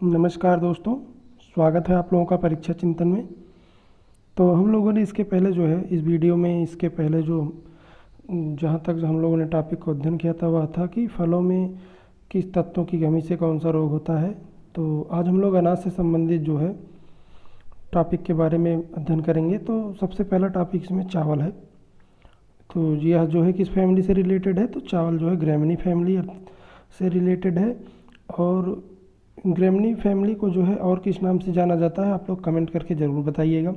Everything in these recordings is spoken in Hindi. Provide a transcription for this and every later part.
नमस्कार दोस्तों, स्वागत है आप लोगों का परीक्षा चिंतन में। तो हम लोगों ने इसके पहले जो है इस वीडियो में इसके पहले जो जहाँ तक हम लोगों ने टॉपिक को अध्ययन किया था वह था कि फलों में किस तत्वों की कमी से कौन सा रोग होता है। तो आज हम लोग अनाज से संबंधित जो है टॉपिक के बारे में अध्ययन करेंगे। तो सबसे पहला टॉपिक इसमें चावल है। तो यह जो है किस फैमिली से रिलेटेड है, तो चावल जो है ग्रेमिनी फैमिली से रिलेटेड है। और ग्रेमिनी फैमिली को जो है और किस नाम से जाना जाता है, आप लोग कमेंट करके ज़रूर बताइएगा।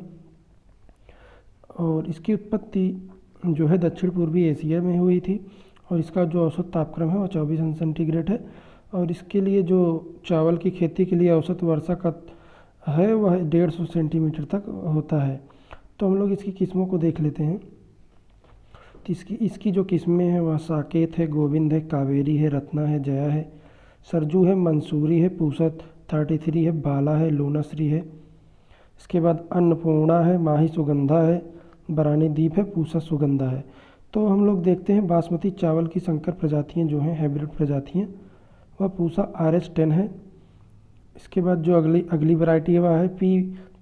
और इसकी उत्पत्ति जो है दक्षिण पूर्वी एशिया में हुई थी और इसका जो औसत तापक्रम है वह 24 अंश सेंटीग्रेड है। और इसके लिए जो चावल की खेती के लिए औसत वर्षा का है वह 150 सेंटीमीटर तक होता है। तो हम लोग इसकी किस्मों को देख लेते हैं। तो इसकी जो किस्में हैं वह साकेत है, गोविंद है, कावेरी है, रत्ना है, जया है, सरजू है, मंसूरी है, पूसत 33 है, बाला है, लोनाश्री है। इसके बाद अन्नपूर्णा है, माही सुगंधा है, बरानी दीप है, पूसा सुगंधा है। तो हम लोग देखते हैं बासमती चावल की संकर प्रजातियां जो हैं हाइब्रिड प्रजातियां, वह पूसा RH10 है। इसके बाद जो अगली वैरायटी है वह है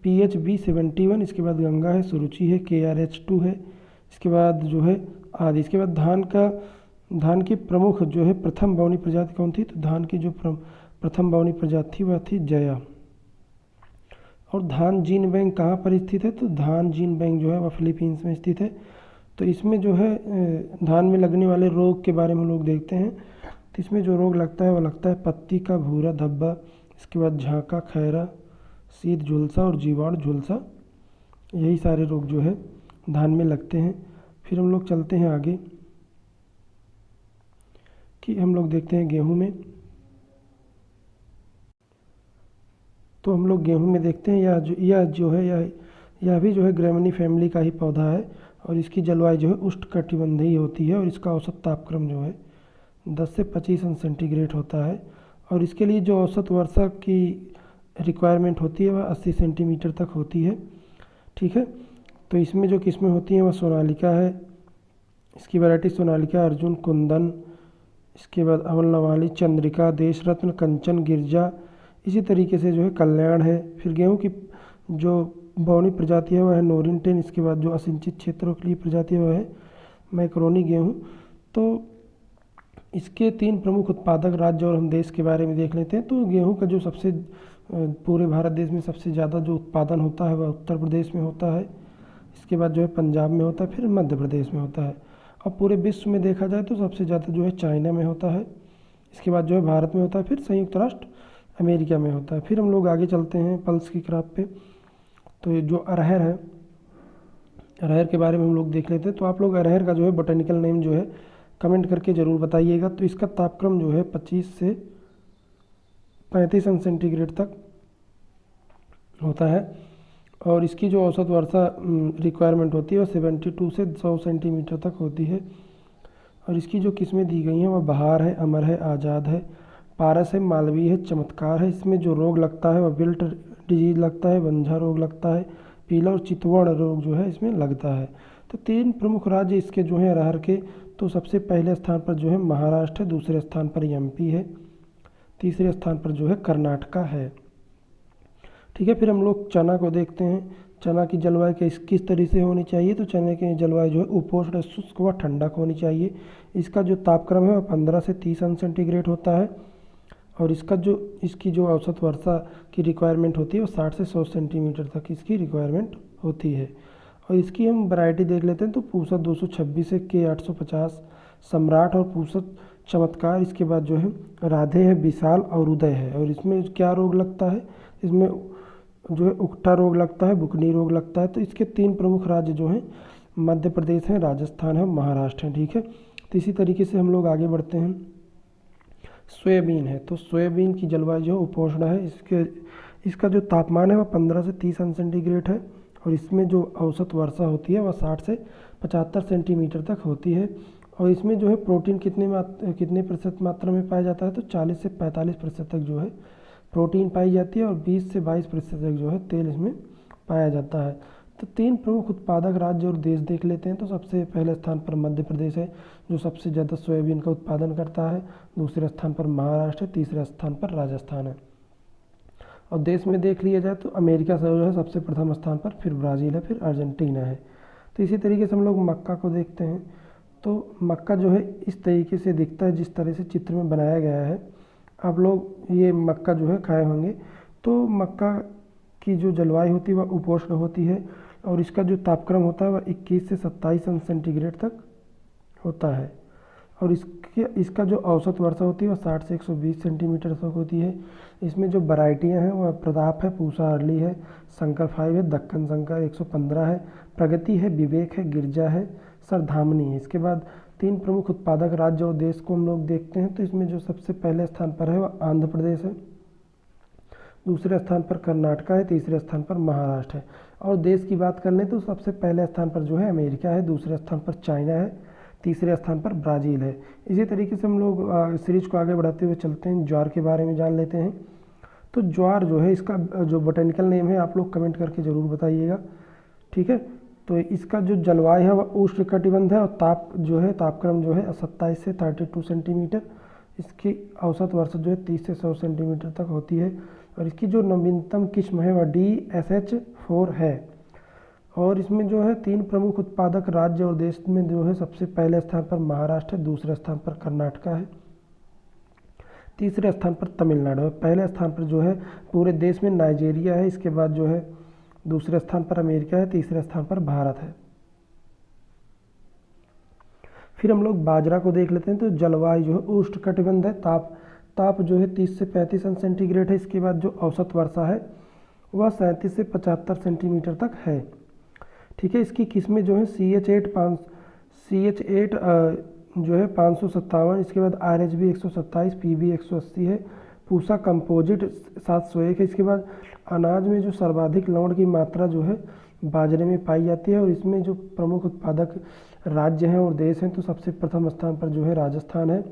PHB71। इसके बाद गंगा है, सुरुचि है, KRH2 है। इसके बाद जो है आदि। इसके बाद धान की प्रमुख जो है प्रथम बावनी प्रजाति कौन थी, तो धान की जो प्रथम बावनी प्रजाति थी वह थी जया। और धान जीन बैंक कहाँ पर स्थित है, तो धान जीन बैंक जो है वह फिलीपींस में स्थित है। तो इसमें जो है धान में लगने वाले रोग के बारे में लोग देखते हैं। तो इसमें जो रोग लगता है वह लगता है पत्ती का भूरा धब्बा, इसके बाद झांका, खैरा, शीत झुलसा और जीवाणु झुलसा। यही सारे रोग जो है धान में लगते हैं। फिर हम लोग चलते हैं आगे कि हम लोग देखते हैं गेहूं में। तो हम लोग गेहूं में देखते हैं यह भी जो है ग्रेमिनी फैमिली का ही पौधा है। और इसकी जलवायु जो है उष्णकटिबंधीय होती है और इसका औसत तापक्रम जो है 10 से 25 अंश सेंटीग्रेड होता है। और इसके लिए जो औसत वर्षा की रिक्वायरमेंट होती है वह 80 सेंटीमीटर तक होती है। ठीक है। तो इसमें जो किस्में होती हैं वह सोनालिका है, इसकी वैरायटी सोनालिका, अर्जुन, कुंदन। इसके बाद अमल नवाली, चंद्रिका, देश रत्न, कंचन, गिरजा। इसी तरीके से जो है कल्याण है। फिर गेहूं की जो बौनी प्रजाति है वह है नोरिन 10। इसके बाद जो असिंचित क्षेत्रों के लिए प्रजाति है वह है मैक्रोनी गेहूं। तो इसके 3 प्रमुख उत्पादक राज्य और हम देश के बारे में देख लेते हैं। तो गेहूं का जो सबसे पूरे भारत देश में सबसे ज़्यादा जो उत्पादन होता है वह उत्तर प्रदेश में होता है। इसके बाद जो है पंजाब में होता है, फिर मध्य प्रदेश में होता है। और पूरे विश्व में देखा जाए तो सबसे ज़्यादा जो है चाइना में होता है। इसके बाद जो है भारत में होता है, फिर संयुक्त राष्ट्र अमेरिका में होता है। फिर हम लोग आगे चलते हैं पल्स की क्रॉप पे। तो ये जो अरहर है, अरहर के बारे में हम लोग देख लेते हैं। तो आप लोग अरहर का जो है बोटेनिकल नेम जो है कमेंट करके ज़रूर बताइएगा। तो इसका तापक्रम जो है 25 से 35 अंश सेंटीग्रेड तक होता है। और इसकी जो औसत वर्षा रिक्वायरमेंट होती है वह 72 से 100 सेंटीमीटर तक होती है। और इसकी जो किस्में दी गई हैं वह बहार है, अमर है, आज़ाद है, पारस है, मालवीय है, चमत्कार है। इसमें जो रोग लगता है वह विल्ट डिजीज लगता है, वंझा रोग लगता है, पीला और चितवर्ण रोग जो है इसमें लगता है। तो 3 प्रमुख राज्य इसके जो हैं अरहर के। तो सबसे पहले स्थान पर जो है महाराष्ट्र है, दूसरे स्थान पर MP है, तीसरे स्थान पर जो है कर्नाटका है। ठीक है। फिर हम लोग चना को देखते हैं। चना की जलवायु किस तरह से होनी चाहिए, तो चने की जलवायु जो है उपोष्ण, शुष्क व ठंडक होनी चाहिए। इसका जो तापक्रम है वह 15 से 30 अंश सेंटीग्रेड होता है। और इसकी जो औसत वर्षा की रिक्वायरमेंट होती है वो 60 से 100 सेंटीमीटर तक इसकी रिक्वायरमेंट होती है। और इसकी हम वैरायटी देख लेते हैं। तो पूसत 226 है, K850, सम्राट और पूसत, चमत्कार। इसके बाद जो है राधे है, विशाल और उदय है। और इसमें क्या रोग लगता है, इसमें जो है उकठा रोग लगता है, बुकनी रोग लगता है। तो इसके 3 प्रमुख राज्य जो हैं मध्य प्रदेश है, राजस्थान है, महाराष्ट्र है। ठीक है। तो इसी तरीके से हम लोग आगे बढ़ते हैं। सोयाबीन है। तो सोयाबीन की जलवायु जो उपोष्ण है। इसका जो तापमान है वह 15 से 30 अंश सेंटीग्रेड है। और इसमें जो औसत वर्षा होती है वह 60 से 75 सेंटीमीटर तक होती है। और इसमें जो है प्रोटीन कितने प्रतिशत मात्रा में पाया जाता है, तो 40 से 45% तक जो है प्रोटीन पाई जाती है। और 20 से 22% तक जो है तेल इसमें पाया जाता है। तो 3 प्रमुख उत्पादक राज्य और देश देख लेते हैं। तो सबसे पहले स्थान पर मध्य प्रदेश है जो सबसे ज़्यादा सोयाबीन का उत्पादन करता है, दूसरे स्थान पर महाराष्ट्र है, तीसरे स्थान पर राजस्थान है। और देश में देख लिया जाए तो अमेरिका से जो है सबसे प्रथम स्थान पर, फिर ब्राज़ील है, फिर अर्जेंटीना है। तो इसी तरीके से हम लोग मक्का को देखते हैं। तो मक्का जो है इस तरीके से दिखता है जिस तरह से चित्र में बनाया गया है। आप लोग ये मक्का जो है खाए होंगे। तो मक्का की जो जलवायु होती है वह उपोष्ण होती है और इसका जो तापक्रम होता है वह 21 से 27 अंश सेंटीग्रेड तक होता है और इसका जो औसत वर्षा होती है वह 60 से 120 सेंटीमीटर तक होती है। इसमें जो वैरायटियाँ हैं वह प्रताप है, पूसा अर्ली है, शंकर 5 है, दक्कन शंकर 115 है, प्रगति है, विवेक है, गिरजा है, सरधामनी है। इसके बाद 3 प्रमुख उत्पादक राज्य और देश को हम लोग देखते हैं। तो इसमें जो सबसे पहले स्थान पर है वह आंध्र प्रदेश है, दूसरे स्थान पर कर्नाटका है, तीसरे स्थान पर महाराष्ट्र है। और देश की बात कर लें तो सबसे पहले स्थान पर जो है अमेरिका है, दूसरे स्थान पर चाइना है, तीसरे स्थान पर ब्राज़ील है। इसी तरीके से हम लोग सीरीज को आगे बढ़ाते हुए चलते हैं, ज्वार के बारे में जान लेते हैं। तो ज्वार जो है इसका जो बोटेनिकल नेम है आप लोग कमेंट करके ज़रूर बताइएगा, ठीक है। तो इसका जो जलवायु है वह उष्णकटिबंध है और तापक्रम जो है 27 से 32 सेंटीमीटर। इसकी औसत वर्षा जो है 30 से 100 सेंटीमीटर तक होती है और इसकी जो नवीनतम किस्म है वह DSH4 है। और इसमें जो है 3 प्रमुख उत्पादक राज्य और देश में जो है सबसे पहले स्थान पर महाराष्ट्र है, दूसरे स्थान पर कर्नाटका है, तीसरे स्थान पर तमिलनाडु है। पहले स्थान पर जो है पूरे देश में नाइजीरिया है, इसके बाद जो है दूसरे स्थान पर अमेरिका है, तीसरे स्थान पर भारत है। फिर हम लोग बाजरा को देख लेते हैं। तो जलवायु जो है उष्णकटिबंध है, ताप जो है 30 से 35 अंश सेंटीग्रेड है। इसके बाद जो औसत वर्षा है वह 37 से 75 सेंटीमीटर तक है, ठीक है। इसकी किस्में जो है CH8 जो है 557, इसके बाद RHB 127, PB 180 है, पूसा कंपोजिट 701 है। इसके बाद अनाज में जो सर्वाधिक लवण की मात्रा जो है बाजरे में पाई जाती है और इसमें जो प्रमुख उत्पादक राज्य हैं और देश हैं तो सबसे प्रथम स्थान पर जो है राजस्थान है,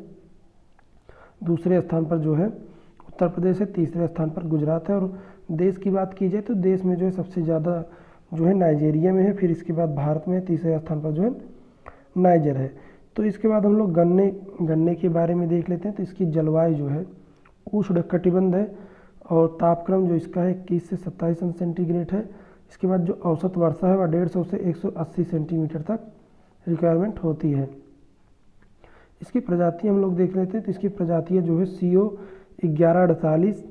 दूसरे स्थान पर जो है उत्तर प्रदेश है, तीसरे स्थान पर गुजरात है। और देश की बात की जाए तो देश में जो है सबसे ज़्यादा जो है नाइजीरिया में है, फिर इसके बाद भारत में, तीसरे स्थान पर जो है नाइजर है। तो इसके बाद हम लोग गन्ने के बारे में देख लेते हैं। तो इसकी जलवायु जो है उष्णकटिबंध है और तापक्रम जो इसका है 21 से 27 अंश सेंटीग्रेड है। इसके बाद जो औसत वर्षा है वह 150 से 180 सेंटीमीटर तक रिक्वायरमेंट होती है। इसकी प्रजाति हम लोग देख लेते हैं। तो इसकी प्रजातियाँ जो है CO 1148,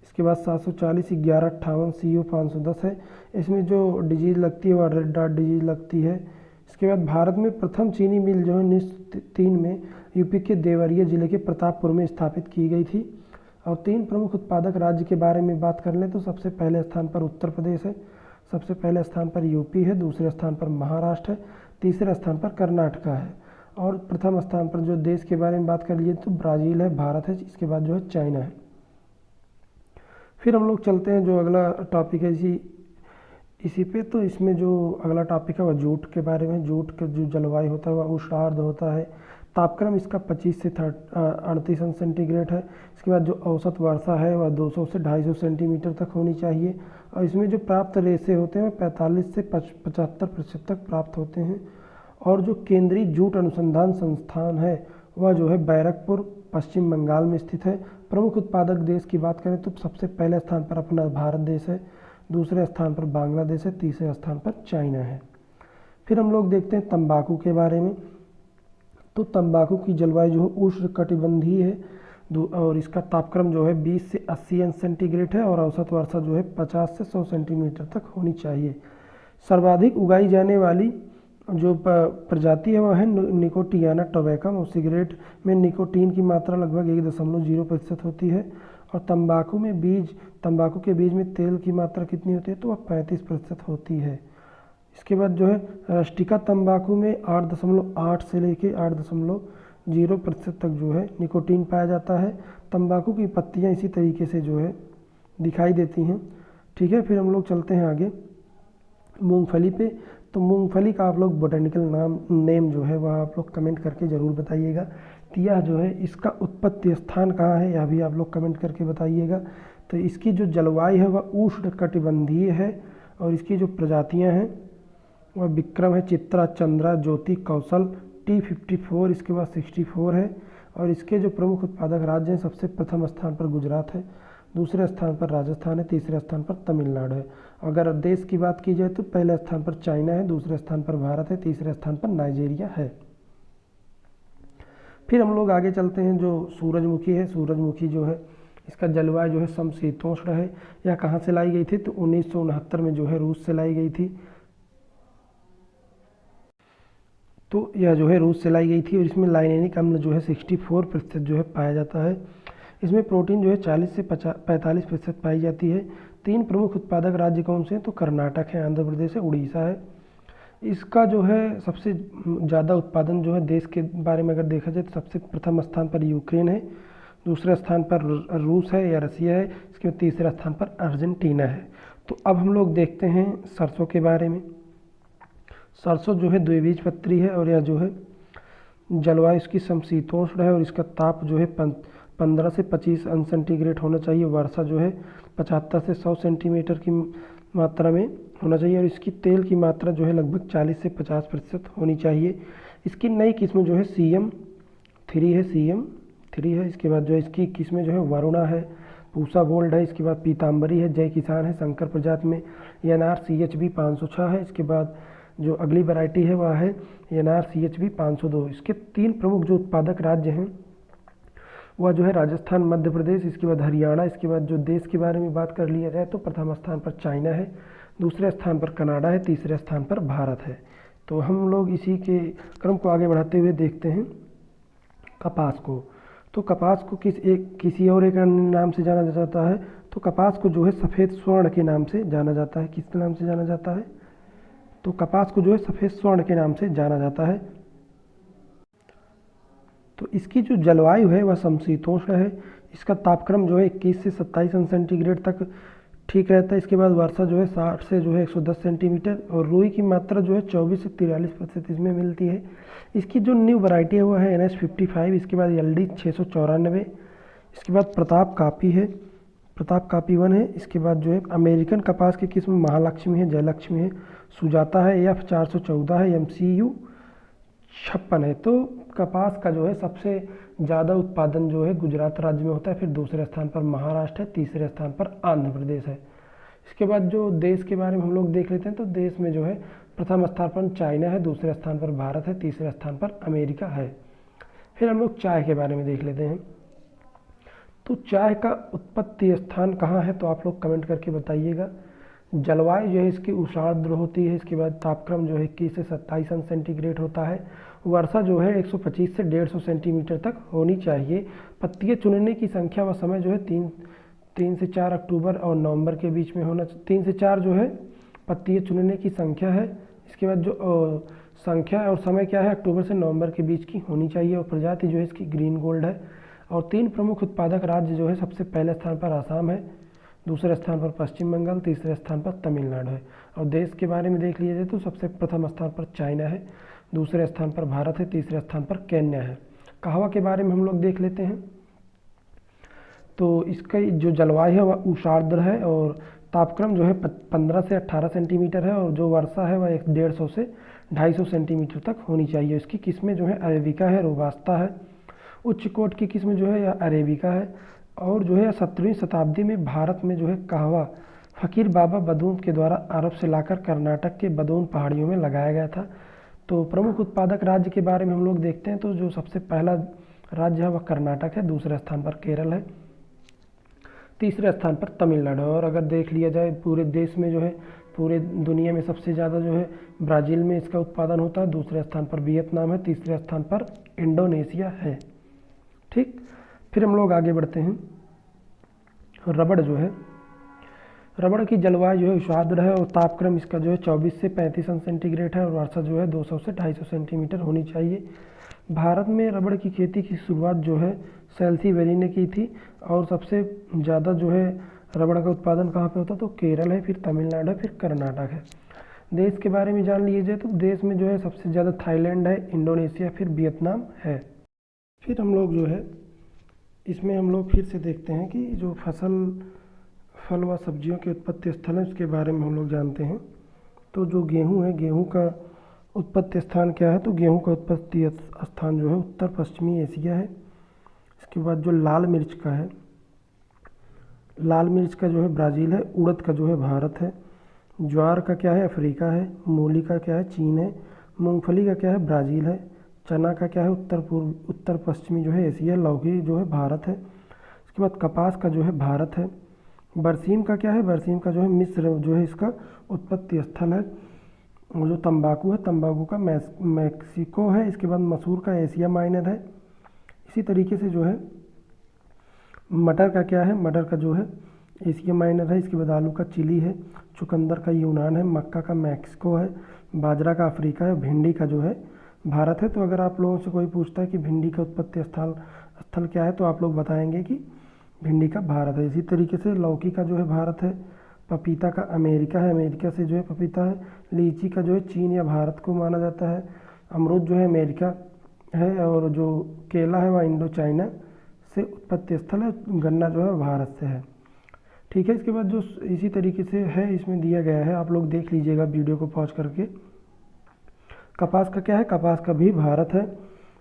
इसके बाद 740, 1158, CO 510 है। इसमें जो डिजीज़ लगती है वह रेड डॉट डिजीज़ लगती है। इसके बाद भारत में प्रथम चीनी मिल जो है 1903 में यूपी के देवरिया जिले के प्रतापपुर में स्थापित की गई थी। और 3 प्रमुख उत्पादक राज्य के बारे में बात कर लें तो सबसे पहले स्थान पर उत्तर प्रदेश है, सबसे पहले स्थान पर यूपी है, दूसरे स्थान पर महाराष्ट्र है, तीसरे स्थान पर कर्नाटका है और प्रथम स्थान पर जो देश के बारे में बात कर लिए तो ब्राज़ील है, भारत है, इसके बाद जो है चाइना है। फिर हम लोग चलते हैं जो अगला टॉपिक है इसी पे। तो इसमें जो अगला टॉपिक है वह जूट के बारे में। जूट का जो जलवायु होता है वह उष्णार्ध होता है, तापक्रम इसका 25 से 38 अंश सेंटीग्रेड है। इसके बाद जो औसत वर्षा है वह 200 से 250 सेंटीमीटर तक होनी चाहिए और इसमें जो प्राप्त रेशे होते हैं वह 45 से 75% तक प्राप्त होते हैं। और जो केंद्रीय जूट अनुसंधान संस्थान है वह जो है बैरकपुर पश्चिम बंगाल में स्थित है। प्रमुख उत्पादक देश की बात करें तो सबसे पहले स्थान पर अपना भारत देश है, दूसरे स्थान पर बांग्लादेश है, तीसरे स्थान पर चाइना है। फिर हम लोग देखते हैं तंबाकू के बारे में। तो तंबाकू की जलवायु जो है उष्णकटिबंधीय है और इसका तापक्रम जो है 20 से 80 अंश सेंटीग्रेड है और औसत वर्षा जो है 50 से 100 सेंटीमीटर तक होनी चाहिए। सर्वाधिक उगाई जाने वाली जो प्रजाति है वह है निकोटियाना टोबैकम और सिगरेट में निकोटीन की मात्रा लगभग 1.0% होती है। और तंबाकू के बीज में तेल की मात्रा कितनी होती है तो वह 35% होती है। इसके बाद जो है रस्टिका तंबाकू में 8.8 से लेके 8.0% तक जो है निकोटीन पाया जाता है। तंबाकू की पत्तियां इसी तरीके से जो है दिखाई देती हैं, ठीक है। फिर हम लोग चलते हैं आगे मूंगफली पे। तो मूंगफली का आप लोग बोटेनिकल नेम जो है वह आप लोग कमेंट करके ज़रूर बताइएगा। यह जो है इसका उत्पत्ति स्थान कहाँ है यह भी आप लोग कमेंट करके बताइएगा। तो इसकी जो जलवायु है वह उष्णकटिबंधीय है और इसकी जो प्रजातियां हैं वह विक्रम है, चित्रा, चंद्रा, ज्योति, कौशल, T54, इसके बाद 64 है। और इसके जो प्रमुख उत्पादक राज्य हैं सबसे प्रथम स्थान पर गुजरात है, दूसरे स्थान पर राजस्थान है, तीसरे स्थान पर तमिलनाडु है। अगर देश की बात की जाए तो पहले स्थान पर चाइना है, दूसरे स्थान पर भारत है, तीसरे स्थान पर नाइजीरिया है। फिर हम लोग आगे चलते हैं। जो सूरजमुखी है, सूरजमुखी जो है इसका जलवायु जो है समशीतोष्ण है। यह कहाँ से लाई गई थी? तो 1969 में जो है रूस से लाई गई थी। तो यह जो है रूस से लाई गई थी और इसमें लाइनेनिक अम्ल जो है 64% जो है पाया जाता है। इसमें प्रोटीन जो है 40 से 45% पाई जाती है। 3 प्रमुख उत्पादक राज्य कौन से हैं? तो कर्नाटक है, आंध्र प्रदेश है, उड़ीसा है। इसका जो है सबसे ज़्यादा उत्पादन जो है देश के बारे में अगर देखा जाए तो सबसे प्रथम स्थान पर यूक्रेन है, दूसरे स्थान पर रूस है या रसिया है, इसके बाद तीसरे स्थान पर अर्जेंटीना है। तो अब हम लोग देखते हैं सरसों के बारे में। सरसों जो है द्विबीजपत्री है और यह जो है जलवायु इसकी समशीतोष्ण है और इसका ताप जो है 15 से 25 अंश सेंटीग्रेड होना चाहिए। वर्षा जो है 75 से 100 सेंटीमीटर की मात्रा में होना चाहिए और इसकी तेल की मात्रा जो है लगभग 40 से 50% होनी चाहिए। इसकी नई किस्म जो है CM3 है। इसके बाद जो है इसकी किस्में जो है वरुणा है, पूसा गोल्ड है, इसके बाद पीताम्बरी है, जय किसान है, शंकर प्रजाति में NR CHB 506 है। इसके बाद जो अगली वैरायटी है वह है NR CHB 502। इसके 3 प्रमुख जो उत्पादक राज्य हैं वह जो है राजस्थान, मध्य प्रदेश, इसके बाद हरियाणा। इसके बाद जो देश के बारे में बात कर लिया जाए तो प्रथम स्थान पर चाइना है, दूसरे स्थान पर कनाडा है, तीसरे स्थान पर भारत है। तो हम लोग इसी के क्रम को आगे बढ़ाते हुए देखते हैं कपास को। तो कपास को किसी और एक नाम से जाना जाता है। तो कपास को जो है सफ़ेद स्वर्ण के नाम से जाना जाता है। किस नाम से जाना जाता है? तो कपास को जो है सफ़ेद स्वर्ण के नाम से जाना जाता है। तो इसकी जो जलवायु है वह समशीतोष्ण है। इसका तापक्रम जो है 21 से 27 अंश सेंटीग्रेड तक ठीक रहता है। इसके बाद वर्षा जो है 60 से जो है 110 सेंटीमीटर और रुई की मात्रा जो है 24 से 43% इसमें मिलती है। इसकी जो न्यू वैरायटी है वो है NS 55। इसके बाद LD 694। इसके बाद प्रताप कापी है, प्रताप कापी 1 है। इसके बाद जो है अमेरिकन कपास की किस्म महालक्ष्मी है, जयलक्ष्मी है, सुजाता है, F 414 है, MCU 56 है। तो कपास का जो है सबसे ज़्यादा उत्पादन जो है गुजरात राज्य में होता है, फिर दूसरे स्थान पर महाराष्ट्र है, तीसरे स्थान पर आंध्र प्रदेश है। इसके बाद जो देश के बारे में हम लोग देख लेते हैं तो देश में जो है प्रथम स्थान पर चाइना है, दूसरे स्थान पर भारत है, तीसरे स्थान पर अमेरिका है। फिर हम लोग चाय के बारे में देख लेते हैं। तो चाय का उत्पत्ति स्थान कहाँ है? तो आप लोग कमेंट करके बताइएगा। जलवायु जो है इसकी उष्णार्द्र होती है। इसके बाद तापक्रम जो है 21 से 27 अंश सेंटीग्रेड होता है। वर्षा जो है 125 से 150 सेंटीमीटर तक होनी चाहिए। पत्तियाँ चुनने की संख्या व समय जो है 3 से 4 अक्टूबर और नवंबर के बीच में होना। 3 से 4 जो है पत्तियाँ चुनने की संख्या है। इसके बाद जो संख्या और समय क्या है? अक्टूबर से नवंबर के बीच की होनी चाहिए। और प्रजाति जो है इसकी ग्रीन गोल्ड है। और 3 प्रमुख उत्पादक राज्य जो है सबसे पहले स्थान पर आसाम है, दूसरे स्थान पर पश्चिम बंगाल, तीसरे स्थान पर तमिलनाडु है। और देश के बारे में देख लिया जाए तो सबसे प्रथम स्थान पर चाइना है, दूसरे स्थान पर भारत है, तीसरे स्थान पर केन्या है। कहवा के बारे में हम लोग देख लेते हैं। तो इसका जो जलवायु है वह उष्णार्द्र है और तापक्रम जो है 15 से 18 सेंटीमीटर है और जो वर्षा है वह 150 से 250 सेंटीमीटर तक होनी चाहिए। इसकी किस्में जो है अरेबिका है, रोबास्ता है। उच्च कोट की किस्म जो है यह अरेबिका है। और जो है 17वीं शताब्दी में भारत में जो है कहवा फ़कीर बाबा बदून के द्वारा अरब से लाकर कर्नाटक के बदून पहाड़ियों में लगाया गया था। तो प्रमुख उत्पादक राज्य के बारे में हम लोग देखते हैं। तो जो सबसे पहला राज्य है वह कर्नाटक है, दूसरे स्थान पर केरल है, तीसरे स्थान पर तमिलनाडु। और अगर देख लिया जाए पूरे देश में जो है पूरे दुनिया में सबसे ज़्यादा जो है ब्राज़ील में इसका उत्पादन होता है, दूसरे स्थान पर वियतनाम है, तीसरे स्थान पर इंडोनेशिया है। ठीक, फिर हम लोग आगे बढ़ते हैं। रबड़ जो है, रबड़ की जलवायु जो है उष्णार्द्र है और तापक्रम इसका जो है 24 से 35 अंश सेंटीग्रेड है और वर्षा जो है 200 से 250 सेंटीमीटर होनी चाहिए। भारत में रबड़ की खेती की शुरुआत जो है सेल्सी वैली ने की थी और सबसे ज़्यादा जो है रबड़ का उत्पादन कहाँ पे होता है? तो केरल है, फिर तमिलनाडु है, फिर कर्नाटक है। देश के बारे में जान लिए जाए तो देश में जो है सबसे ज़्यादा थाईलैंड है, इंडोनेशिया, फिर वियतनाम है। फिर हम लोग जो है इसमें हम लोग फिर से देखते हैं कि जो फल व सब्जियों के उत्पत्ति स्थल है उसके बारे में हम लोग जानते हैं। तो जो गेहूँ है, गेहूँ का उत्पत्ति स्थान क्या है? तो गेहूँ का उत्पत्ति स्थान जो है उत्तर पश्चिमी एशिया है। इसके बाद जो लाल मिर्च का है, लाल मिर्च का जो है ब्राज़ील है, उड़द का जो है भारत है, ज्वार का क्या है अफ्रीका है, मूली का क्या है चीन है, मूंगफली का क्या है ब्राज़ील है, चना का क्या है उत्तर पश्चिमी जो है एशिया, लौकी जो है भारत है। इसके बाद कपास का जो है भारत है। बरसीम का क्या है, बरसीम का जो है मिस्र जो है इसका उत्पत्ति स्थल है। और जो तंबाकू है, तंबाकू का मैक्सिको है। इसके बाद मसूर का एशिया माइनर है। इसी तरीके से जो है मटर का क्या है, मटर का जो है एशिया माइनर है। इसके बाद आलू का चिली है, चुकंदर का यूनान है, मक्का का मैक्सिको है, बाजरा का अफ्रीका है, भिंडी का जो है भारत है। तो अगर आप लोगों से कोई पूछता है कि भिंडी का उत्पत्ति स्थल स्थल क्या है, तो आप लोग बताएंगे कि भिंडी का भारत है। इसी तरीके से लौकी का जो है भारत है, पपीता का अमेरिका है, अमेरिका से जो है पपीता है, लीची का जो है चीन या भारत को माना जाता है, अमरूद जो है अमेरिका है, और जो केला है वह इंडो चाइना से उत्पत्ति स्थल है, गन्ना जो है भारत से है। ठीक है, इसके बाद जो इसी तरीके से है इसमें दिया गया है, आप लोग देख लीजिएगा वीडियो को पॉज करके। कपास का क्या है, कपास का भी भारत है।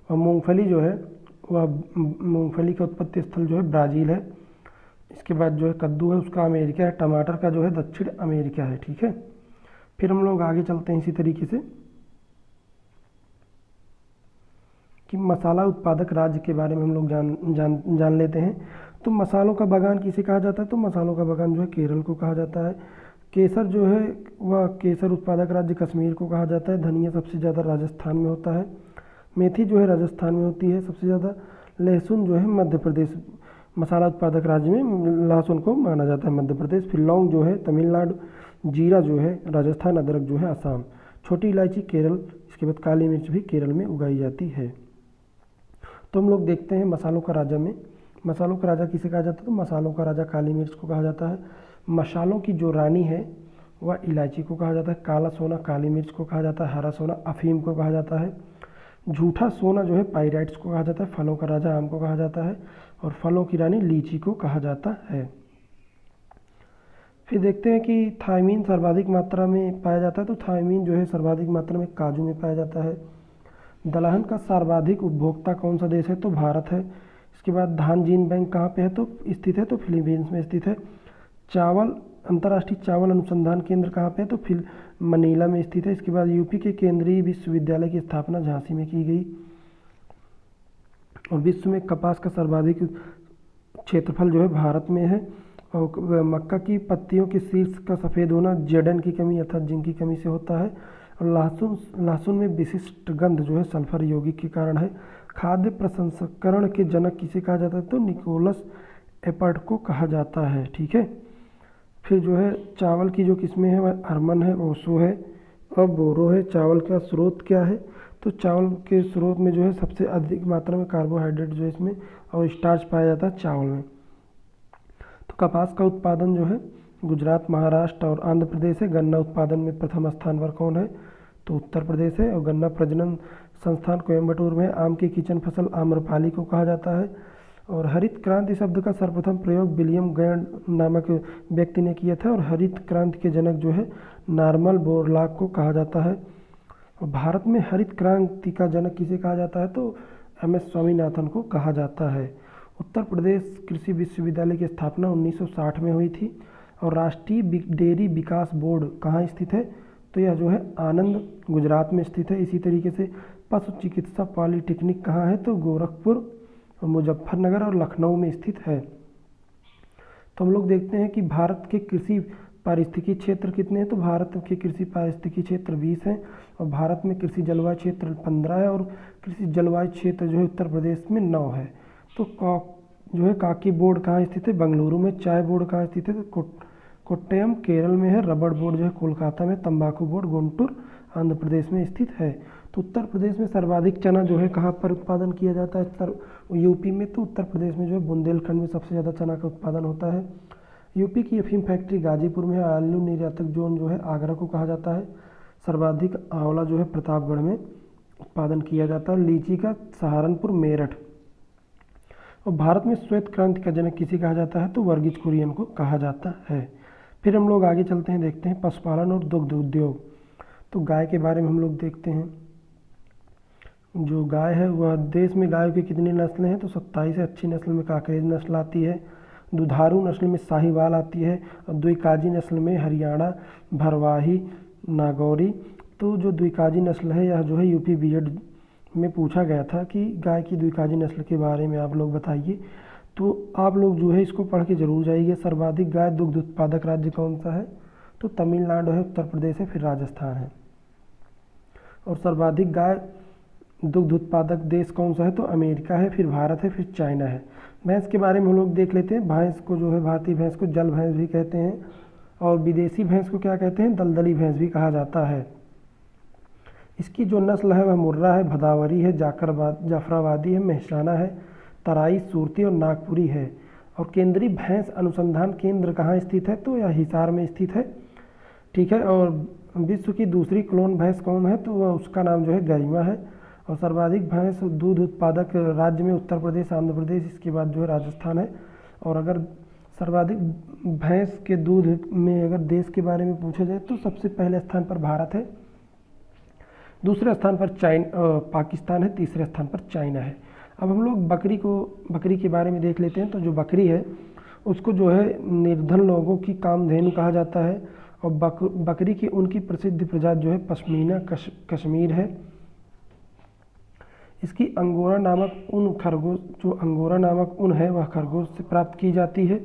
और मूंगफली जो है वह मूंगफली का उत्पत्ति स्थल जो है ब्राज़ील है। इसके बाद जो है कद्दू है उसका अमेरिका है, टमाटर का जो है दक्षिण अमेरिका है। ठीक है, फिर हम लोग आगे चलते हैं इसी तरीके से कि मसाला उत्पादक राज्य के बारे में हम लोग जान लेते हैं। तो मसालों का बागान किसे कहा जाता है, तो मसालों का बागान जो है केरल को कहा जाता है। केसर जो है वह केसर उत्पादक राज्य कश्मीर को कहा जाता है। धनिया सबसे ज़्यादा राजस्थान में होता है। मेथी जो है राजस्थान में होती है सबसे ज़्यादा। लहसुन जो है मध्य प्रदेश, मसाला उत्पादक राज्य में लहसुन को माना जाता है मध्य प्रदेश। फिर लौंग जो है तमिलनाडु, जीरा जो है राजस्थान, अदरक जो है असम, छोटी इलायची केरल। इसके बाद काली मिर्च भी केरल में उगाई जाती है। तो हम लोग देखते हैं मसालों का राजा में, मसालों का राजा किसे कहा जाता है, तो मसालों का राजा काली मिर्च को कहा जाता है। मसालों की जो रानी है वह इलायची को कहा जाता है। काला सोना काली मिर्च को कहा जाता है। हरा सोना अफीम को कहा जाता है। झूठा सोना जो है पाइराइट्स को कहा जाता है। फलों का राजा आम को कहा जाता है। और फलों की रानी लीची को कहा जाता है। फिर देखते हैं कि थायमीन सर्वाधिक मात्रा में पाया जाता है, तो थायमीन जो है सर्वाधिक मात्रा में काजू में पाया जाता है। दलहन का सर्वाधिक उपभोक्ता कौन सा देश है, तो भारत है। इसके बाद धान जीन बैंक कहाँ पे है, तो स्थित है, तो फिलीपींस में स्थित है। चावल अंतर्राष्ट्रीय चावल अनुसंधान केंद्र कहाँ पे है, तो मनीला में स्थित है। इसके बाद यूपी के केंद्रीय विश्वविद्यालय की स्थापना झांसी में की गई। और विश्व में कपास का सर्वाधिक क्षेत्रफल जो है भारत में है। और मक्का की पत्तियों के शीर्ष का सफ़ेद होना जेडन की कमी अर्थात जिंक की कमी से होता है। और लहसुन में विशिष्ट गंध जो है सल्फर यौगिक के कारण है। खाद्य प्रसंस्करण के जनक किसे कहा जाता है, तो निकोलस एपर्ट को कहा जाता है। ठीक है, फिर जो है चावल की जो किस्में हैं वह अरमन है, ओसो है और बोरो है। चावल का स्रोत क्या है, तो चावल के स्रोत में जो है सबसे अधिक मात्रा में कार्बोहाइड्रेट जो है इसमें और स्टार्च पाया जाता है चावल में। तो कपास का उत्पादन जो है गुजरात, महाराष्ट्र और आंध्र प्रदेश है। गन्ना उत्पादन में प्रथम स्थान पर कौन है, तो उत्तर प्रदेश है। और गन्ना प्रजनन संस्थान कोयम्बटूर में। आम की किचन फसल आम्रपाली को कहा जाता है। और हरित क्रांति शब्द का सर्वप्रथम प्रयोग विलियम गैंड नामक व्यक्ति ने किया था। और हरित क्रांति के जनक जो है नॉर्मन बोरलॉग को कहा जाता है। और भारत में हरित क्रांति का जनक किसे कहा जाता है, तो एम.एस. स्वामीनाथन को कहा जाता है। उत्तर प्रदेश कृषि विश्वविद्यालय की स्थापना 1960 में हुई थी। और राष्ट्रीय डेयरी विकास बोर्ड कहाँ स्थित है, तो यह जो है आनंद गुजरात में स्थित है। इसी तरीके से पशु चिकित्सा पॉलिटेक्निक कहाँ है, तो गोरखपुर और मुजफ्फरनगर और लखनऊ में स्थित है। तो हम लोग देखते हैं कि भारत के कृषि पारिस्थितिकी क्षेत्र कितने हैं, तो भारत के कृषि पारिस्थितिकी क्षेत्र 20 हैं। और भारत में कृषि जलवायु क्षेत्र 15 है। और कृषि जलवायु क्षेत्र जो है उत्तर प्रदेश में 9 है। तो जो है काकी बोर्ड कहाँ स्थित है, बेंगलुरु में। चाय बोर्ड कहाँ स्थित है, तो कोट्टयम केरल में है। रबड़ बोर्ड जो है कोलकाता में। तंबाकू बोर्ड गुंटूर आंध्र प्रदेश में स्थित है। तो उत्तर प्रदेश में सर्वाधिक चना जो है कहाँ पर उत्पादन किया जाता है, यूपी में। तो उत्तर प्रदेश में जो है बुंदेलखंड में सबसे ज़्यादा चना का उत्पादन होता है। यूपी की अफीम फैक्ट्री गाजीपुर में है। आलू निर्यातक जोन जो है आगरा को कहा जाता है। सर्वाधिक आंवला जो है प्रतापगढ़ में उत्पादन किया जाता है। लीची का सहारनपुर, मेरठ। और भारत में श्वेत क्रांति का जनक किसे कहा जाता है, तो वर्गीज कुरियन को कहा जाता है। फिर हम लोग आगे चलते हैं, देखते हैं पशुपालन और दुग्ध उद्योग। तो गाय के बारे में हम लोग देखते हैं। जो गाय है वह देश में गायों की कितनी नस्लें हैं, तो 27 है। अच्छी नस्ल में काकरेज नस्ल आती है। दुधारू नस्ल में साहिवाल आती है, और द्विकाजी नस्ल में हरियाणा, भरवाही, नागौरी। तो जो द्विकाजी नस्ल है यह जो है यूपी बीएड में पूछा गया था कि गाय की द्विकाजी नस्ल के बारे में आप लोग बताइए, तो आप लोग जो है इसको पढ़ के जरूर जाइए। सर्वाधिक गाय दुग्ध उत्पादक राज्य कौन सा है? तो तमिलनाडु है, उत्तर प्रदेश है, फिर राजस्थान है। और सर्वाधिक गाय दुग्ध उत्पादक देश कौन सा है? तो अमेरिका है, फिर भारत है, फिर चाइना है। भैंस के बारे में हम लोग देख लेते हैं। भैंस को जो है, भारतीय भैंस को जल भैंस भी कहते हैं, और विदेशी भैंस को क्या कहते हैं? दलदली भैंस भी कहा जाता है। इसकी जो नस्ल है वह मुर्रा है, भदावरी है, जाफराबादी है, मेहसाना है, तराई, सूरती और नागपुरी है। और केंद्रीय भैंस अनुसंधान केंद्र कहाँ स्थित है? तो यह हिसार में स्थित है, ठीक है। और विश्व की दूसरी क्लोन भैंस कौन है? तो वह उसका नाम जो है गरिमा है। और सर्वाधिक भैंस दूध उत्पादक राज्य में उत्तर प्रदेश, आंध्र प्रदेश, इसके बाद जो है राजस्थान है। और अगर सर्वाधिक भैंस के दूध में अगर देश के बारे में पूछा जाए तो सबसे पहले स्थान पर भारत है, दूसरे स्थान पर पाकिस्तान है, तीसरे स्थान पर चाइना है। अब हम लोग बकरी के बारे में देख लेते हैं। तो जो बकरी है उसको जो है निर्धन लोगों की कामधेनु कहा जाता है। और बकरी की उनकी प्रसिद्ध प्रजाति जो है पश्मीना कश्मीर है। इसकी अंगोरा नामक ऊन खरगोश, जो अंगोरा नामक ऊन है वह खरगोश से प्राप्त की जाती है।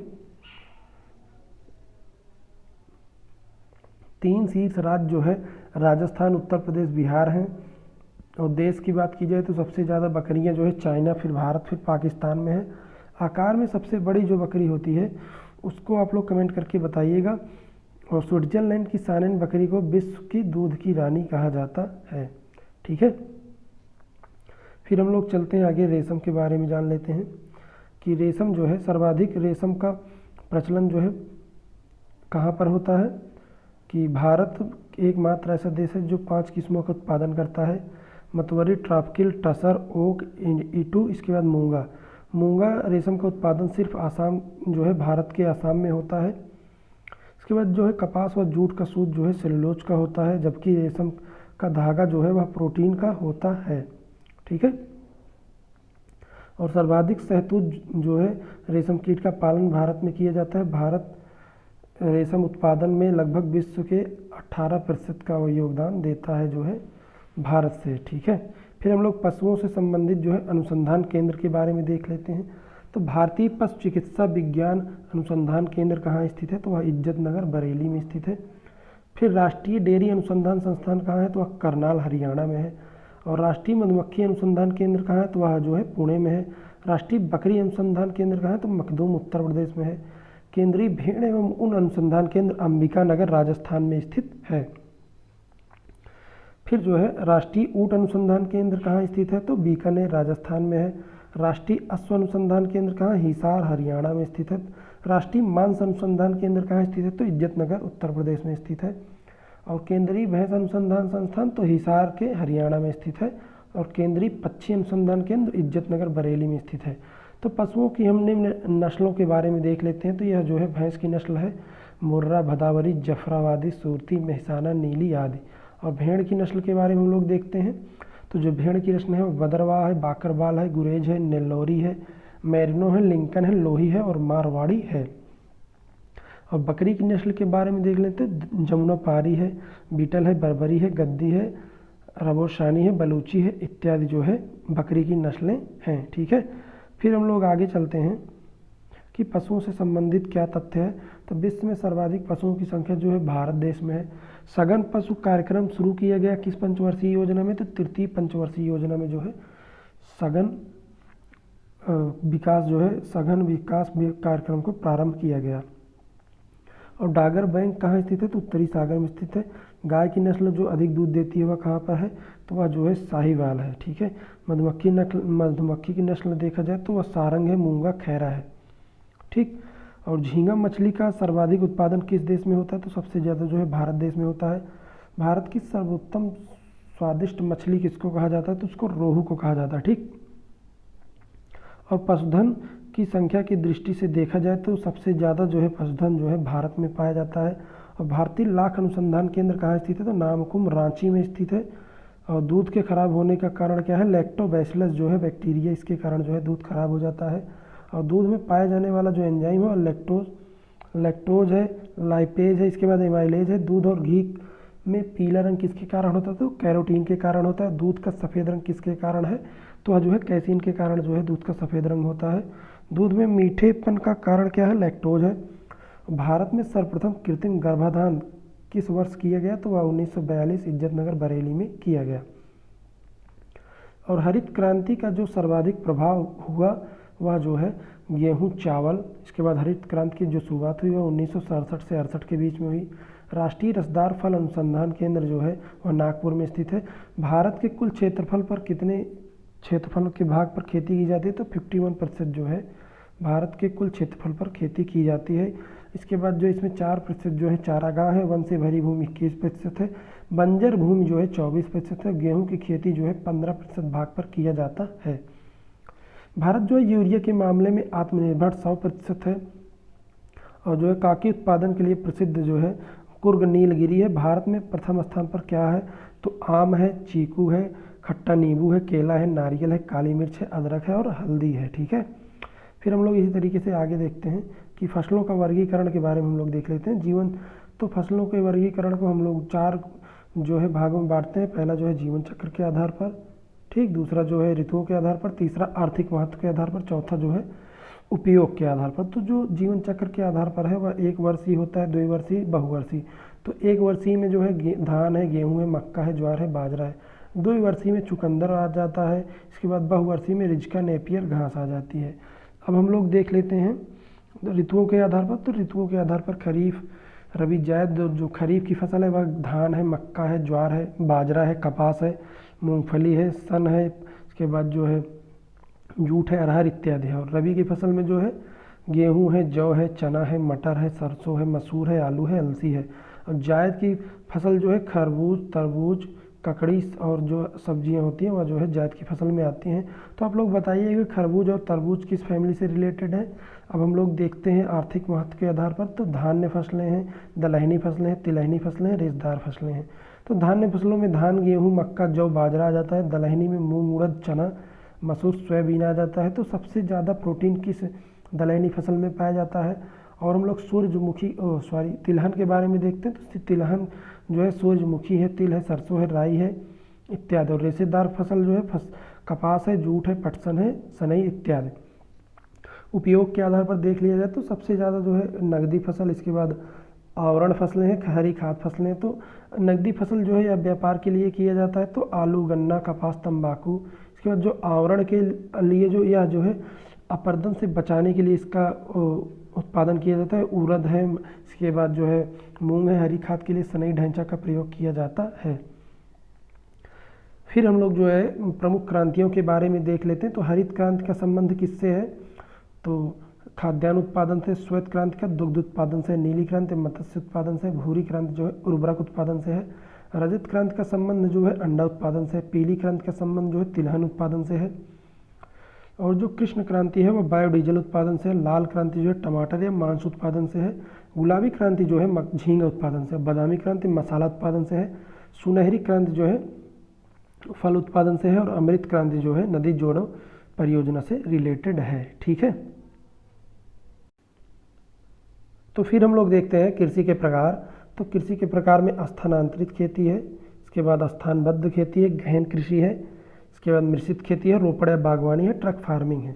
3 शीर्ष राज्य जो है राजस्थान, उत्तर प्रदेश, बिहार हैं। और देश की बात की जाए तो सबसे ज़्यादा बकरियां जो है चाइना, फिर भारत, फिर पाकिस्तान में है। आकार में सबसे बड़ी जो बकरी होती है उसको आप लोग कमेंट करके बताइएगा। और स्विट्जरलैंड की सानेन बकरी को विश्व की दूध की रानी कहा जाता है, ठीक है। फिर हम लोग चलते हैं आगे, रेशम के बारे में जान लेते हैं कि रेशम जो है, सर्वाधिक रेशम का प्रचलन जो है कहाँ पर होता है? कि भारत एकमात्र ऐसा देश है जो 5 किस्मों का उत्पादन करता है। मतवरी, ट्रॉपिकल, टसर, ओक, इटू, इसके बाद मूंगा। मूंगा रेशम का उत्पादन सिर्फ आसाम जो है, भारत के आसाम में होता है। इसके बाद जो है कपास व जूट का सूत जो है सेलुलोज का होता है, जबकि रेशम का धागा जो है वह प्रोटीन का होता है, ठीक है। और सर्वाधिक शहतूत जो है रेशम कीट का पालन भारत में किया जाता है। भारत रेशम उत्पादन में लगभग विश्व के 18% का योगदान देता है जो है भारत से, ठीक है। फिर हम लोग पशुओं से संबंधित जो है अनुसंधान केंद्र के बारे में देख लेते हैं। तो भारतीय पशु चिकित्सा विज्ञान अनुसंधान केंद्र कहाँ स्थित है? तो वह इज्जत नगर, बरेली में स्थित है। फिर राष्ट्रीय डेयरी अनुसंधान संस्थान कहाँ है? तो वह करनाल, हरियाणा में है। और राष्ट्रीय मधुमक्खी अनुसंधान केंद्र कहाँ है? तो वह जो है पुणे में है। राष्ट्रीय बकरी अनुसंधान केंद्र कहाँ है? तो मखदूम, उत्तर प्रदेश में है। केंद्रीय भेड़ एवं ऊन अनुसंधान केंद्र अंबिका नगर, राजस्थान में स्थित है। फिर जो है राष्ट्रीय ऊँट अनुसंधान केंद्र कहाँ स्थित है? तो बीकानेर, राजस्थान में है। राष्ट्रीय अश्व अनुसंधान केंद्र कहाँ? हिसार, हरियाणा में स्थित है। राष्ट्रीय मांस अनुसंधान केंद्र कहाँ स्थित है? तो इज्जत नगर, उत्तर प्रदेश में स्थित है। और केंद्रीय भैंस अनुसंधान संस्थान तो हिसार के हरियाणा में स्थित है। और केंद्रीय पक्षी अनुसंधान केंद्र इज्जत नगर, बरेली में स्थित है। तो पशुओं की हम निम्न नस्लों के बारे में देख लेते हैं। तो यह जो है भैंस की नस्ल है मुर्रा, भदावरी, जफराबादी, सूरती, मेहसाना, नीली आदि। और भेड़ की नस्ल के बारे में हम लोग देखते हैं। तो जो भेड़ की नस्ल है वो बदरवाह है, बाकरवाल है, गुरेज है, नेल्लोरी है, मैरिनो है, लिंकन है, लोही है और मारवाड़ी है। और बकरी की नस्ल के बारे में देख लेते हैं। जमुनापारी है, बीटल है, बर्बरी है, गद्दी है, रबोशानी है, बलूची है, इत्यादि जो है बकरी की नस्लें हैं, ठीक है। फिर हम लोग आगे चलते हैं कि पशुओं से संबंधित क्या तथ्य है। तो विश्व में सर्वाधिक पशुओं की संख्या जो है भारत देश में है। सघन पशु कार्यक्रम शुरू किया गया किस पंचवर्षीय योजना में? तो तृतीय पंचवर्षीय योजना में जो है सघन विकास कार्यक्रम को प्रारंभ किया गया। और डागर बैंक कहाँ स्थित है? तो उत्तरी सागर में स्थित है। गाय की नस्ल जो अधिक दूध देती है वह कहाँ पर है? तो वह जो है साहिवाल है, ठीक है। मधुमक्खी की नस्ल देखा जाए तो वह सारंग है, मूंगा, खैरा है, ठीक। और झींगा मछली का सर्वाधिक उत्पादन किस देश में होता है? तो सबसे ज़्यादा जो है भारत देश में होता है। भारत की सर्वोत्तम स्वादिष्ट मछली किसको कहा जाता है? तो उसको रोहू को कहा जाता है, ठीक। और पशुधन की संख्या की दृष्टि से देखा जाए तो सबसे ज़्यादा जो है पशुधन जो है भारत में पाया जाता है। और भारतीय लाख अनुसंधान केंद्र कहाँ स्थित है? तो नामकुम, रांची में स्थित है। और दूध के खराब होने का कारण क्या है? लैक्टोबैसिलस जो है बैक्टीरिया, इसके कारण जो है दूध खराब हो जाता है। और दूध में पाया जाने वाला जो एंजाइम है लैक्टोज है, लाइपेज है, इसके बाद एमाइलेज है। दूध और घी में पीला रंग किसके कारण होता है? तो कैरोटीन के कारण होता है। दूध का सफ़ेद रंग किसके कारण है? तो वह जो है कैसीन के कारण जो है दूध का सफ़ेद रंग होता है। दूध में मीठेपन का कारण क्या है? लैक्टोज है। भारत में सर्वप्रथम कृत्रिम गर्भाधान किस वर्ष किया गया? तो वह 1942 इज्जतनगर बरेली में किया गया। और हरित क्रांति का जो सर्वाधिक प्रभाव हुआ वह जो है गेहूं, चावल। इसके बाद हरित क्रांति की जो शुरुआत हुई वह 1967 से 68 के बीच में हुई। राष्ट्रीय रसदार फल अनुसंधान केंद्र जो है वह नागपुर में स्थित है। भारत के कुल क्षेत्रफल पर कितने क्षेत्रफल के भाग पर खेती की जाती है? तो 51% जो है भारत के कुल क्षेत्रफल पर खेती की जाती है। इसके बाद जो इसमें 4% जो है चारागाह है। वन से भरी भूमि 21% है। बंजर भूमि जो है 24% है। गेहूं की खेती जो है 15% भाग पर किया जाता है। भारत जो है यूरिया के मामले में आत्मनिर्भर 100% है। और जो है कॉफी उत्पादन के लिए प्रसिद्ध जो है कुर्ग नीलगिरी है। भारत में प्रथम स्थान पर क्या है? तो आम है, चीकू है, खट्टा नींबू है, केला है, नारियल है, काली मिर्च है, अदरक है और हल्दी है। ठीक है। फिर हम लोग इसी तरीके से आगे देखते हैं कि फसलों का वर्गीकरण के बारे में हम लोग देख लेते हैं। तो फसलों के वर्गीकरण को हम लोग 4 जो है भागों में बांटते हैं। पहला जो है जीवन चक्र के आधार पर, ठीक, दूसरा जो है ऋतुओं के आधार पर, तीसरा आर्थिक महत्व के आधार पर, चौथा जो है उपयोग के आधार पर। तो जो जीवन चक्र के आधार पर है वह 1 वर्षीय होता है, 2 वर्षीय, बहुवर्षीय। तो 1 वर्षीय में जो है धान है, गेहूँ है, मक्का है, ज्वार है, बाजरा है। 2 वर्षीय में चुकंदर आ जाता है। इसके बाद बहुवर्षीय में रिजका, नेपियर घास आ जाती है। अब हम लोग देख लेते हैं ऋतुओं के आधार पर। तो ऋतुओं के आधार पर खरीफ, रबी, जायद। जो खरीफ की फसल है वह धान है, मक्का है, ज्वार है, बाजरा है, कपास है, मूंगफली है, सन है। इसके बाद जो है जूट है, अरहर इत्यादि है। और रबी की फसल में जो है गेहूं है, जौ है, चना है, मटर है, सरसों है, मसूर है, आलू है, अलसी है। और जायद की फसल जो है खरबूज, तरबूज, ककड़ी और जो सब्जियां होती हैं वह जो है जायद की फसल में आती हैं। तो आप लोग बताइए कि खरबूज और तरबूज किस फैमिली से रिलेटेड है? अब हम लोग देखते हैं आर्थिक महत्व के आधार पर। तो धान्य फसलें हैं, दलहनी फसलें हैं, तिलहनी फसलें हैं, रेशेदार फसलें हैं। तो धान्य फसलों में धान, गेहूँ, मक्का, जौ, बाजरा आ जाता है। दलहनी में मूंग, उड़द, चना, मसूर, सोयाबीन आ जाता है। तो सबसे ज़्यादा प्रोटीन किस दलहनी फसल में पाया जाता है? और हम लोग तिलहन के बारे में देखते हैं। तो तिलहन जो है सूरजमुखी है, तिल है, सरसों है, राई है इत्यादि। और रेशेदार फसल जो है कपास है, जूट है, पटसन है, सनई इत्यादि। उपयोग के आधार पर देख लिया जाए तो सबसे ज़्यादा जो है नकदी फसल, इसके बाद आवरण फसलें हैं, हरी खाद फसलें। तो नकदी फसल जो है या व्यापार के लिए किया जाता है तो आलू, गन्ना, कपास, तंबाकू। इसके बाद जो आवरण के लिए जो या जो है अपरदन से बचाने के लिए इसका उत्पादन किया जाता है, उड़द है। इसके बाद जो है मूंग है। हरी खाद के लिए सनई ढांचा का प्रयोग किया जाता है। फिर हम लोग जो है प्रमुख क्रांतियों के बारे में देख लेते हैं। तो हरित क्रांति का संबंध किससे है? तो खाद्यान्न उत्पादन से। श्वेत क्रांति का दुग्ध उत्पादन से। नीली क्रांति मत्स्य उत्पादन से। भूरी क्रांति जो है उर्वरक उत्पादन से है। रजत क्रांति का संबंध जो है अंडा उत्पादन से। पीली क्रांति का संबंध जो है तिलहन उत्पादन से है। और जो कृष्ण क्रांति है वो बायोडीजल उत्पादन से है। लाल क्रांति जो है टमाटर या मांस उत्पादन से है। गुलाबी क्रांति जो है झींगा उत्पादन से। बादामी क्रांति मसाला उत्पादन से है। सुनहरी क्रांति जो है फल उत्पादन से है। और अमृत क्रांति जो है नदी जोड़ो परियोजना से रिलेटेड है। ठीक है। तो फिर हम लोग देखते हैं कृषि के प्रकार। तो कृषि के प्रकार में स्थानांतरित खेती है, इसके बाद स्थानबद्ध खेती है, गहन कृषि है, इसके बाद मिश्रित खेती है, रोपड़ या बागवानी है, ट्रक फार्मिंग है।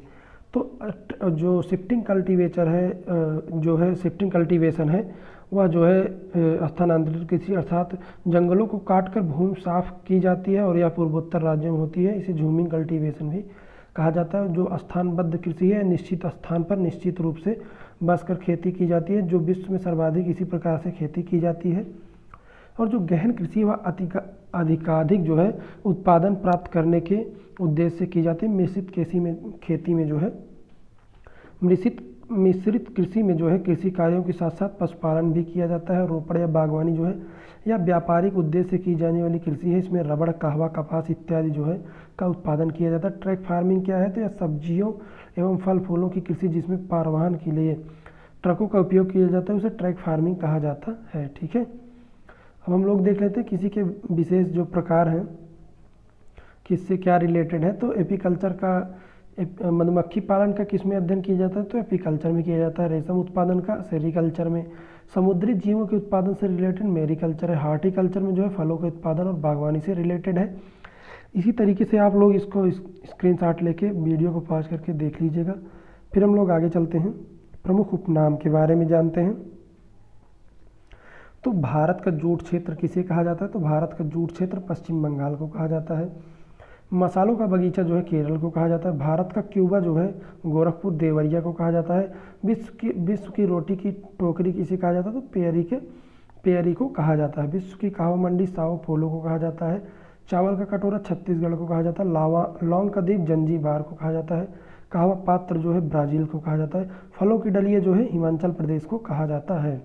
तो जो शिफ्टिंग कल्टीवेटर है जो है शिफ्टिंग कल्टीवेशन है वह जो है स्थानांतरित कृषि अर्थात जंगलों को काटकर भूमि साफ की जाती है और यह पूर्वोत्तर राज्यों में होती है। इसे झूमिंग कल्टीवेशन भी कहा जाता है। जो स्थानबद्ध कृषि है निश्चित स्थान पर निश्चित रूप से बसकर खेती की जाती है, जो विश्व में सर्वाधिक इसी प्रकार से खेती की जाती है। और जो गहन कृषि वह अधिकाधिक जो है उत्पादन प्राप्त करने के उद्देश्य से की जाती है। मिश्रित खेती में जो है मिश्रित कृषि में जो है कृषि कार्यों के साथ साथ पशुपालन भी किया जाता है। रोपड़ या बागवानी जो है या व्यापारिक उद्देश्य से की जाने वाली कृषि है। इसमें रबड़, कहवा, कपास इत्यादि जो है का उत्पादन किया जाता है। ट्रक फार्मिंग क्या है? तो यह सब्जियों एवं फल फूलों की कृषि जिसमें परिवहन के लिए ट्रकों का उपयोग किया जाता है उसे ट्रक फार्मिंग कहा जाता है। ठीक है। अब हम लोग देख लेते हैं किसी के विशेष जो प्रकार हैं किससे क्या रिलेटेड है। तो एपीकल्चर का मधुमक्खी पालन का किस में अध्ययन किया जाता है, तो एपीकल्चर में किया जाता है। रेशम उत्पादन का सेरीकल्चर में। समुद्री जीवों के उत्पादन से रिलेटेड मेरीकल्चर है। हार्टिकल्चर में जो है फलों के उत्पादन और बागवानी से रिलेटेड है। इसी तरीके से आप लोग इसको स्क्रीनशॉट लेके वीडियो को पॉज करके देख लीजिएगा। फिर हम लोग आगे चलते हैं, प्रमुख उपनाम के बारे में जानते हैं। तो भारत का जूट क्षेत्र किसे कहा जाता है, तो भारत का जूट क्षेत्र पश्चिम बंगाल को कहा जाता है। मसालों का बगीचा जो है केरल को कहा जाता है। भारत का क्यूबा जो है गोरखपुर देवरिया को कहा जाता है। विश्व की रोटी की टोकरी किसे कहा जाता है, तो पेयरी को कहा जाता है। विश्व की कहवा मंडी साओ पोलो को कहा जाता है। चावल का कटोरा छत्तीसगढ़ को कहा जाता है। लौंग का द्वीप जंजीबार को कहा जाता है। कहवा पात्र जो है ब्राज़ील को कहा जाता है। फलों की डलिया जो है हिमाचल प्रदेश को कहा जाता है।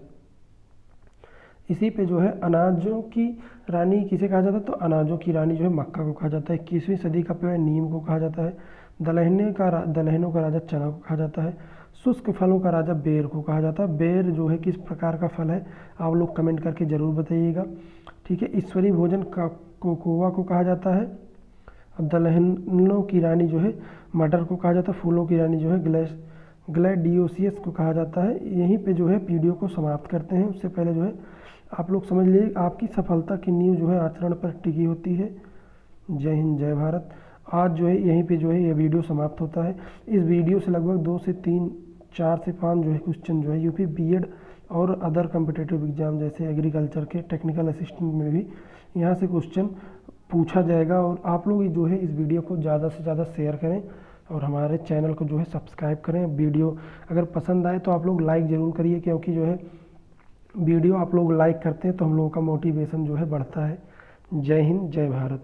इसी पे जो है अनाजों की रानी किसे कहा जाता है, तो अनाजों की रानी जो है मक्का को कहा जाता है। 21वीं सदी का पेड़ नीम को कहा जाता है। दलहनों का राजा चना को कहा जाता है। शुष्क फलों का राजा बेर को कहा जाता है। बेर जो है किस प्रकार का फल है, आप लोग कमेंट करके ज़रूर बताइएगा। ठीक है, ईश्वरीय भोजन का कोकोआ को कहा जाता है। दलहनों की रानी जो है मटर को कहा जाता है। फूलों की रानी जो है ग्लैडियोसियस को कहा जाता है। यहीं पे जो है वीडियो को समाप्त करते हैं। उससे पहले जो है आप लोग समझ लीजिए, आपकी सफलता की नींव जो है आचरण पर टिकी होती है। जय हिंद, जय भारत। आज जो है यहीं पे जो है ये वीडियो समाप्त होता है। इस वीडियो से लगभग 2 से 3, 4 से 5 जो है क्वेश्चन जो है यूपी बीएड और अदर कम्पिटेटिव एग्जाम जैसे एग्रीकल्चर के टेक्निकल असिस्टेंट में भी यहाँ से क्वेश्चन पूछा जाएगा। और आप लोग जो है इस वीडियो को ज़्यादा से ज़्यादा शेयर करें और हमारे चैनल को जो है सब्सक्राइब करें। वीडियो अगर पसंद आए तो आप लोग लाइक ज़रूर करिए, क्योंकि जो है वीडियो आप लोग लाइक करते हैं तो हम लोगों का मोटिवेशन जो है बढ़ता है। जय हिंद, जय भारत।